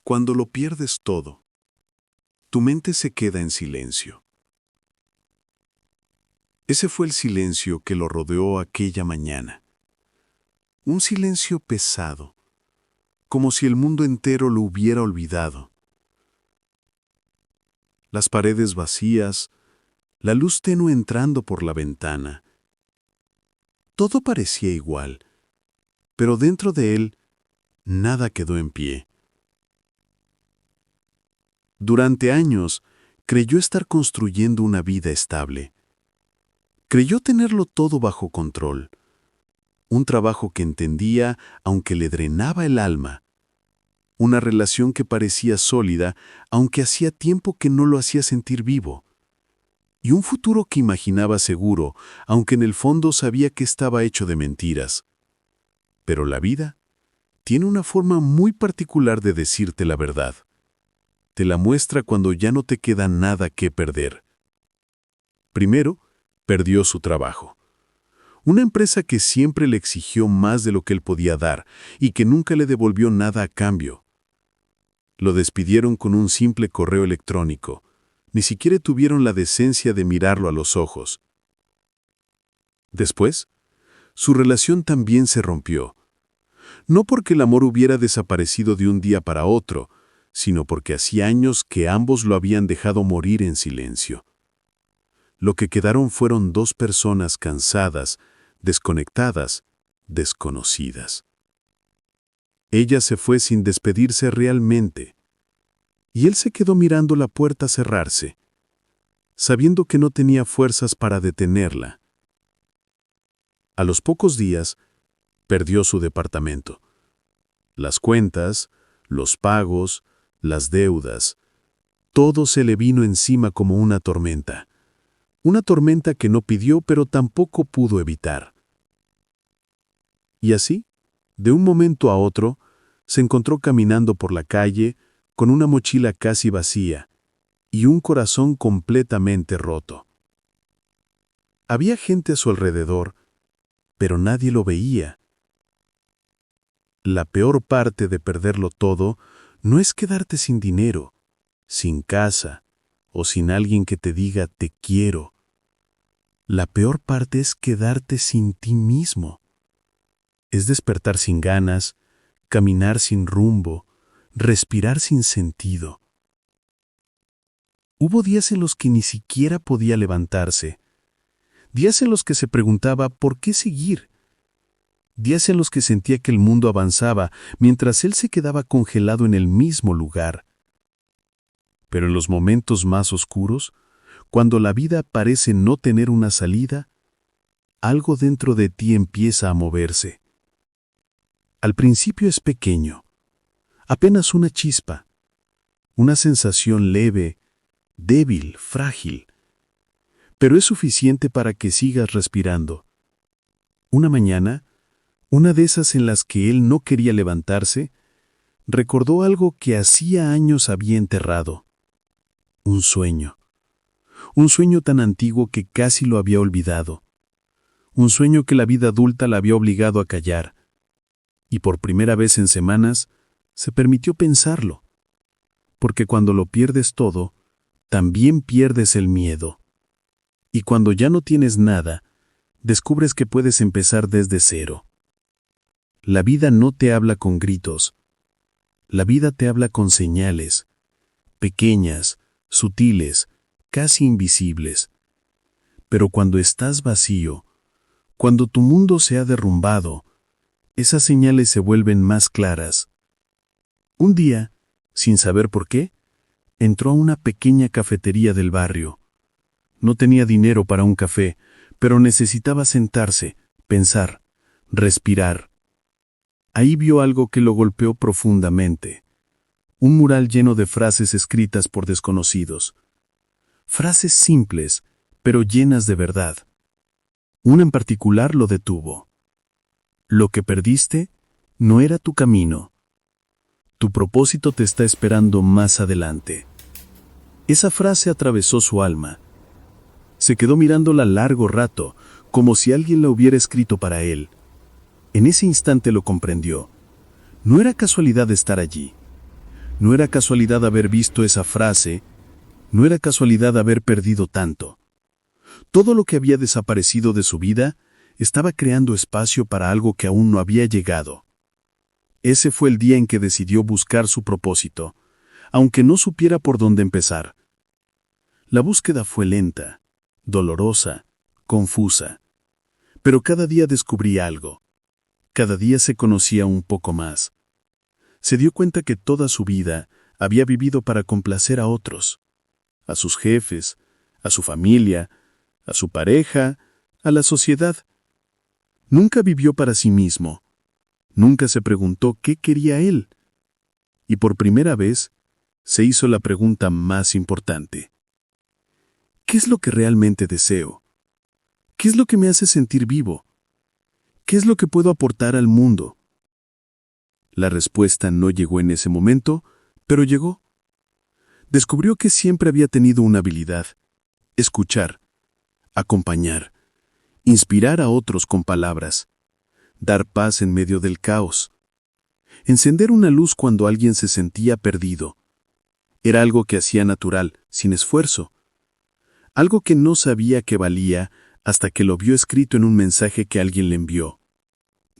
Cuando lo pierdes todo, tu mente se queda en silencio. Ese fue el silencio que lo rodeó aquella mañana. Un silencio pesado, como si el mundo entero lo hubiera olvidado. Las paredes vacías, la luz tenue entrando por la ventana. Todo parecía igual, pero dentro de él nada quedó en pie. Durante años creyó estar construyendo una vida estable. Creyó tenerlo todo bajo control. Un trabajo que entendía aunque le drenaba el alma. Una relación que parecía sólida aunque hacía tiempo que no lo hacía sentir vivo. Y un futuro que imaginaba seguro, aunque en el fondo sabía que estaba hecho de mentiras. Pero la vida tiene una forma muy particular de decirte la verdad. Te la muestra cuando ya no te queda nada que perder. Primero, perdió su trabajo. Una empresa que siempre le exigió más de lo que él podía dar y que nunca le devolvió nada a cambio. Lo despidieron con un simple correo electrónico. Ni siquiera tuvieron la decencia de mirarlo a los ojos. Después, su relación también se rompió. No porque el amor hubiera desaparecido de un día para otro, sino porque hacía años que ambos lo habían dejado morir en silencio. Lo que quedaron fueron dos personas cansadas, desconectadas, desconocidas. Ella se fue sin despedirse realmente, y él se quedó mirando la puerta cerrarse, sabiendo que no tenía fuerzas para detenerla. A los pocos días, perdió su departamento. Las cuentas, los pagos, las deudas, todo se le vino encima como una tormenta. Una tormenta que no pidió pero tampoco pudo evitar. Y así, de un momento a otro, se encontró caminando por la calle con una mochila casi vacía y un corazón completamente roto. Había gente a su alrededor, pero nadie lo veía. La peor parte de perderlo todo no es quedarte sin dinero, sin casa o sin alguien que te diga te quiero. La peor parte es quedarte sin ti mismo. Es despertar sin ganas, caminar sin rumbo, respirar sin sentido. Hubo días en los que ni siquiera podía levantarse, días en los que se preguntaba por qué seguir, días en los que sentía que el mundo avanzaba mientras él se quedaba congelado en el mismo lugar. Pero en los momentos más oscuros, cuando la vida parece no tener una salida, algo dentro de ti empieza a moverse. Al principio es pequeño, apenas una chispa, una sensación leve, débil, frágil, pero es suficiente para que sigas respirando. Una mañana, una de esas en las que él no quería levantarse, recordó algo que hacía años había enterrado. Un sueño tan antiguo que casi lo había olvidado. Un sueño que la vida adulta la había obligado a callar. Y por primera vez en semanas, se permitió pensarlo. Porque cuando lo pierdes todo, también pierdes el miedo. Y cuando ya no tienes nada, descubres que puedes empezar desde cero. La vida no te habla con gritos. La vida te habla con señales, pequeñas, sutiles, casi invisibles. Pero cuando estás vacío, cuando tu mundo se ha derrumbado, esas señales se vuelven más claras. Un día, sin saber por qué, entró a una pequeña cafetería del barrio. No tenía dinero para un café, pero necesitaba sentarse, pensar, respirar. Ahí vio algo que lo golpeó profundamente. Un mural lleno de frases escritas por desconocidos. Frases simples, pero llenas de verdad. Una en particular lo detuvo. Lo que perdiste no era tu camino. Tu propósito te está esperando más adelante. Esa frase atravesó su alma. Se quedó mirándola largo rato, como si alguien la hubiera escrito para él. En ese instante lo comprendió. No era casualidad estar allí. No era casualidad haber visto esa frase, no era casualidad haber perdido tanto. Todo lo que había desaparecido de su vida estaba creando espacio para algo que aún no había llegado. Ese fue el día en que decidió buscar su propósito, aunque no supiera por dónde empezar. La búsqueda fue lenta, dolorosa, confusa, pero cada día descubría algo. Cada día se conocía un poco más. Se dio cuenta que toda su vida había vivido para complacer a otros, a sus jefes, a su familia, a su pareja, a la sociedad. Nunca vivió para sí mismo. Nunca se preguntó qué quería él. Y por primera vez se hizo la pregunta más importante. ¿Qué es lo que realmente deseo? ¿Qué es lo que me hace sentir vivo? ¿Qué es lo que puedo aportar al mundo? La respuesta no llegó en ese momento, pero llegó. Descubrió que siempre había tenido una habilidad: escuchar, acompañar, inspirar a otros con palabras, dar paz en medio del caos, encender una luz cuando alguien se sentía perdido. Era algo que hacía natural, sin esfuerzo. Algo que no sabía que valía hasta que lo vio escrito en un mensaje que alguien le envió.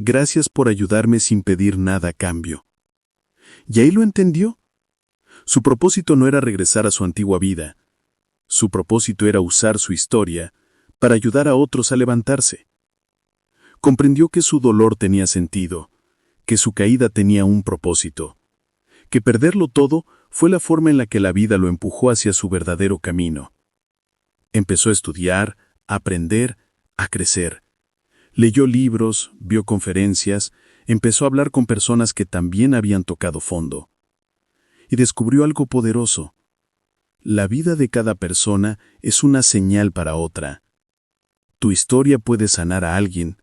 Gracias por ayudarme sin pedir nada a cambio. Y ahí lo entendió. Su propósito no era regresar a su antigua vida. Su propósito era usar su historia para ayudar a otros a levantarse. Comprendió que su dolor tenía sentido, que su caída tenía un propósito, que perderlo todo fue la forma en la que la vida lo empujó hacia su verdadero camino. Empezó a estudiar, a aprender, a crecer. Leyó libros, vio conferencias, empezó a hablar con personas que también habían tocado fondo. Y descubrió algo poderoso. La vida de cada persona es una señal para otra. Tu historia puede sanar a alguien.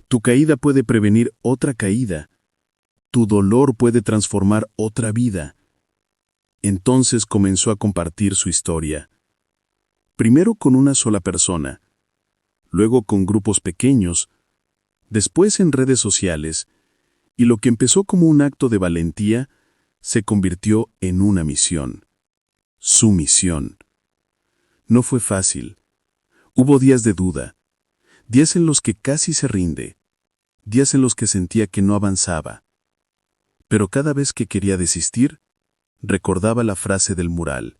Tu caída puede prevenir otra caída. Tu dolor puede transformar otra vida. Entonces comenzó a compartir su historia. Primero con una sola persona, luego con grupos pequeños, después en redes sociales, y lo que empezó como un acto de valentía se convirtió en una misión. Su misión. No fue fácil. Hubo días de duda, días en los que casi se rinde, días en los que sentía que no avanzaba. Pero cada vez que quería desistir, recordaba la frase del mural: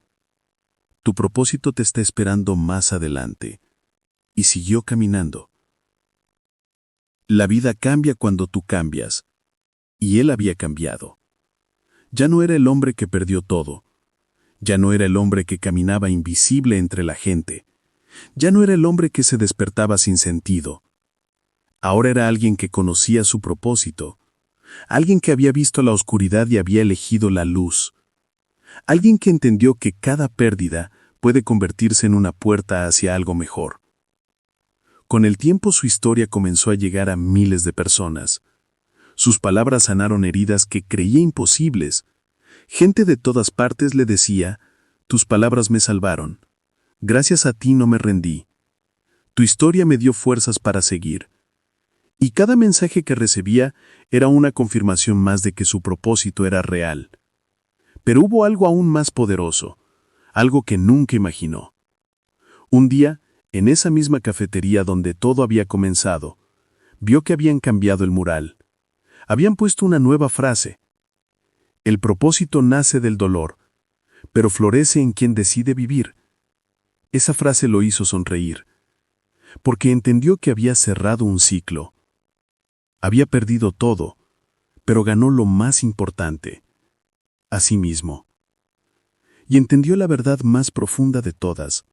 tu propósito te está esperando más adelante. Y siguió caminando. La vida cambia cuando tú cambias. Y él había cambiado. Ya no era el hombre que perdió todo. Ya no era el hombre que caminaba invisible entre la gente. Ya no era el hombre que se despertaba sin sentido. Ahora era alguien que conocía su propósito. Alguien que había visto la oscuridad y había elegido la luz. Alguien que entendió que cada pérdida puede convertirse en una puerta hacia algo mejor. Con el tiempo su historia comenzó a llegar a miles de personas. Sus palabras sanaron heridas que creía imposibles. Gente de todas partes le decía: tus palabras me salvaron. Gracias a ti no me rendí. Tu historia me dio fuerzas para seguir. Y cada mensaje que recibía era una confirmación más de que su propósito era real. Pero hubo algo aún más poderoso, algo que nunca imaginó. Un día, en esa misma cafetería donde todo había comenzado, vio que habían cambiado el mural. Habían puesto una nueva frase: el propósito nace del dolor, pero florece en quien decide vivir. Esa frase lo hizo sonreír, porque entendió que había cerrado un ciclo. Había perdido todo, pero ganó lo más importante: a sí mismo. Y entendió la verdad más profunda de todas.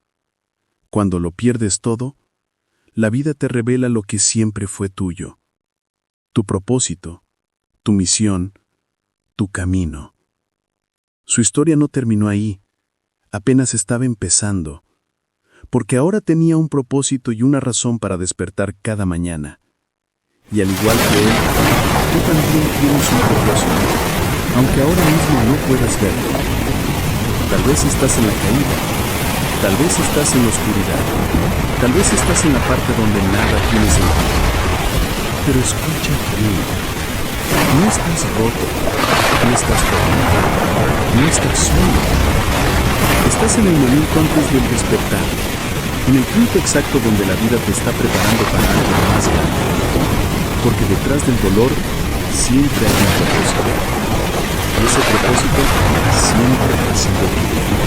Cuando lo pierdes todo, la vida te revela lo que siempre fue tuyo. Tu propósito, tu misión, tu camino. Su historia no terminó ahí, apenas estaba empezando, porque ahora tenía un propósito y una razón para despertar cada mañana. Y al igual que él, tú también tienes un propósito, aunque ahora mismo no puedas verlo. Tal vez estás en la caída, tal vez estás en la oscuridad, tal vez estás en la parte donde nada tiene sentido. Pero escucha bien, no estás roto, No estás perdido. No estás solo. Estás en el momento antes del despertar. En el punto exacto donde la vida te está preparando para algo más grande. Porque detrás del dolor siempre hay un propósito. Y ese propósito siempre ha sido tu vida.